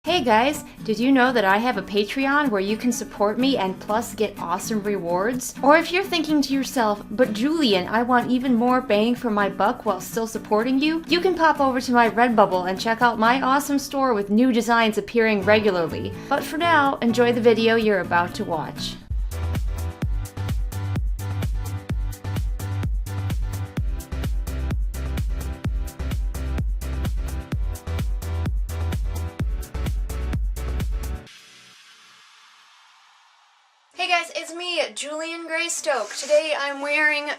Hey guys, did you know that I have a Patreon where you can support me and plus get awesome rewards? Or if you're thinking to yourself, but Julian, I want even more bang for my buck while still supporting you, you can pop over to my Redbubble and check out my awesome store with new designs appearing regularly. But for now, enjoy the video you're about to watch. Hey guys, it's me, Julian Greystoke. Today I'm wearing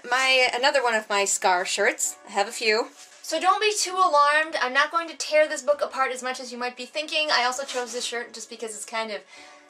another one of my Scar shirts. I have a few. So don't be too alarmed. I'm not going to tear this book apart as much as you might be thinking. I also chose this shirt just because it's kind of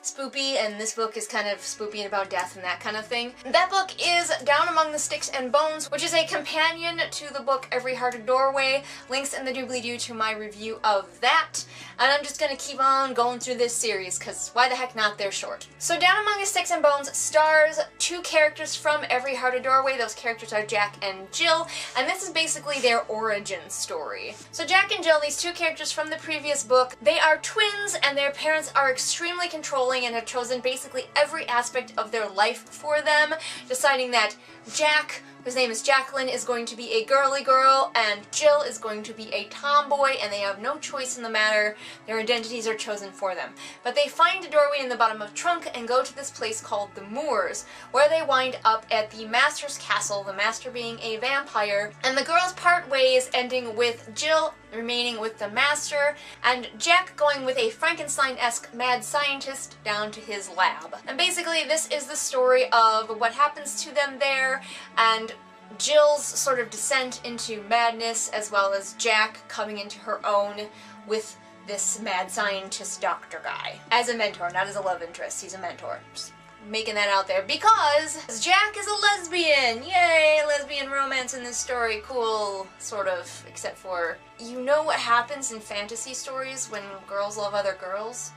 spoopy, and this book is kind of spoopy and about death and that kind of thing. That book is Down Among the Sticks and Bones, which is a companion to the book Every Heart a Doorway. Links in the doobly-doo to my review of that. And I'm just gonna keep on going through this series, because why the heck not, they're short. So Down Among the Sticks and Bones stars two characters from Every Heart a Doorway. Those characters are Jack and Jill, and this is basically their origin story. So Jack and Jill, these two characters from the previous book, they are twins, and their parents are extremely controlling and have chosen basically every aspect of their life for them, deciding that Jack, whose name is Jacqueline, is going to be a girly girl, and Jill is going to be a tomboy, and they have no choice in the matter. Their identities are chosen for them. But they find a doorway in the bottom of a trunk and go to this place called the Moors, where they wind up at the Master's castle, the Master being a vampire, and the girls part ways, ending with Jill remaining with the Master, and Jack going with a Frankenstein-esque mad scientist down to his lab. And basically this is the story of what happens to them there, and Jill's sort of descent into madness, as well as Jack coming into her own with this mad scientist doctor guy. As a mentor, not as a love interest, he's a mentor. Just making that out there because Jack is a lesbian! Yay! Lesbian romance in this story. Cool. Sort of. Except for, you know what happens in fantasy stories when girls love other girls?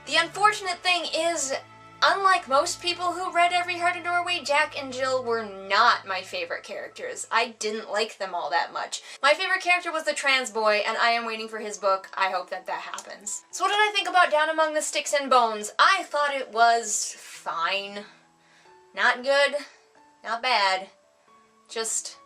The unfortunate thing is, unlike most people who read Every Heart a Doorway, Jack and Jill were not my favorite characters. I didn't like them all that much. My favorite character was the trans boy, and I am waiting for his book. I hope that that happens. So what did I think about Down Among the Sticks and Bones? I thought it was fine. Not good, not bad, just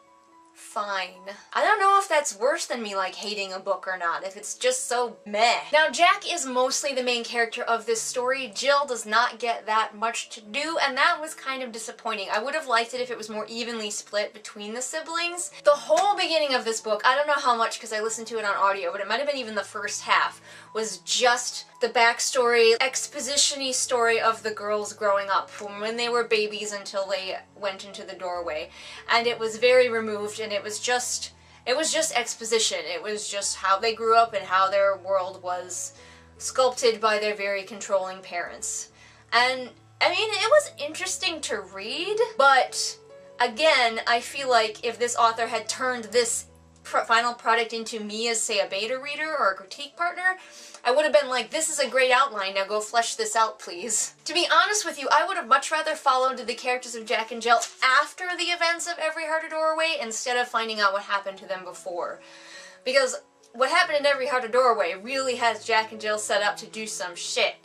fine. I don't know if that's worse than me like hating a book or not, if it's just so meh. Now Jack is mostly the main character of this story. Jill does not get that much to do, and that was kind of disappointing. I would have liked it if it was more evenly split between the siblings. The whole beginning of this book, I don't know how much because I listened to it on audio, but it might have been even the first half, was just the backstory, exposition-y story of the girls growing up from when they were babies until they went into the doorway. And it was very removed, and it was just exposition. It was just how they grew up and how their world was sculpted by their very controlling parents. And, I mean, it was interesting to read, but again, I feel like if this author had turned this final product into me as, say, a beta reader or a critique partner, I would have been like, this is a great outline, now go flesh this out, please. To be honest with you, I would have much rather followed the characters of Jack and Jill after the events of Every Heart a Doorway instead of finding out what happened to them before. Because what happened in Every Heart a Doorway really has Jack and Jill set up to do some shit.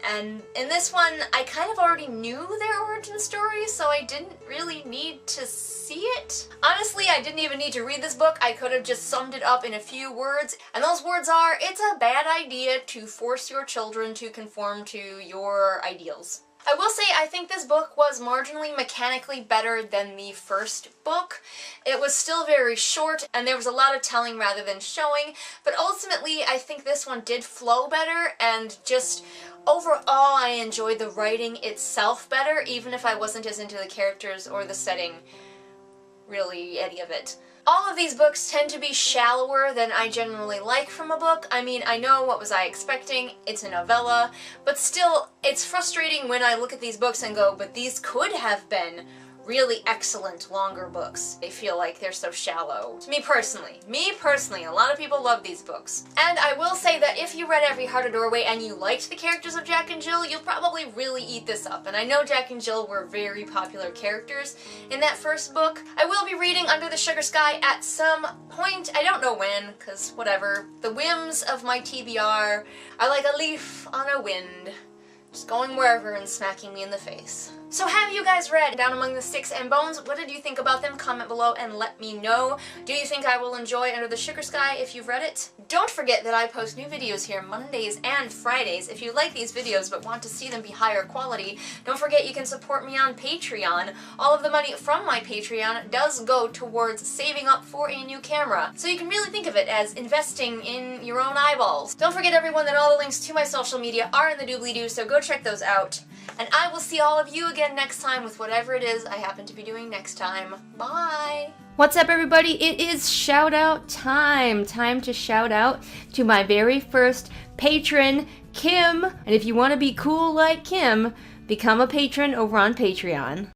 And in this one, I kind of already knew their origin story, so I didn't really need to see it. Honestly, I didn't even need to read this book. I could have just summed it up in a few words, and those words are, it's a bad idea to force your children to conform to your ideals. I will say I think this book was marginally mechanically better than the first book. It was still very short, and there was a lot of telling rather than showing, but ultimately I think this one did flow better, and just overall I enjoyed the writing itself better, even if I wasn't as into the characters or the setting, really any of it. All of these books tend to be shallower than I generally like from a book. I mean, I know, what was I expecting? It's a novella, but still, it's frustrating when I look at these books and go, but these could have been really excellent longer books. They feel like they're so shallow. To me personally, a lot of people love these books. And I will say that if you read Every Heart a Doorway and you liked the characters of Jack and Jill, you'll probably really eat this up. And I know Jack and Jill were very popular characters in that first book. I will be reading Under the Sugar Sky at some point. I don't know when, because whatever. The whims of my TBR are like a leaf on a wind, just going wherever and smacking me in the face. So have you guys read Down Among the Sticks and Bones? What did you think about them? Comment below and let me know. Do you think I will enjoy Under the Sugar Sky if you've read it? Don't forget that I post new videos here Mondays and Fridays. If you like these videos but want to see them be higher quality, don't forget you can support me on Patreon. All of the money from my Patreon does go towards saving up for a new camera. So you can really think of it as investing in your own eyeballs. Don't forget, everyone, that all the links to my social media are in the doobly-doo, so go check those out. And I will see all of you again next time with whatever it is I happen to be doing next time. Bye! What's up, everybody? It is shout out time. Time to shout out to my very first patron, Kim. And if you want to be cool like Kim, become a patron over on Patreon.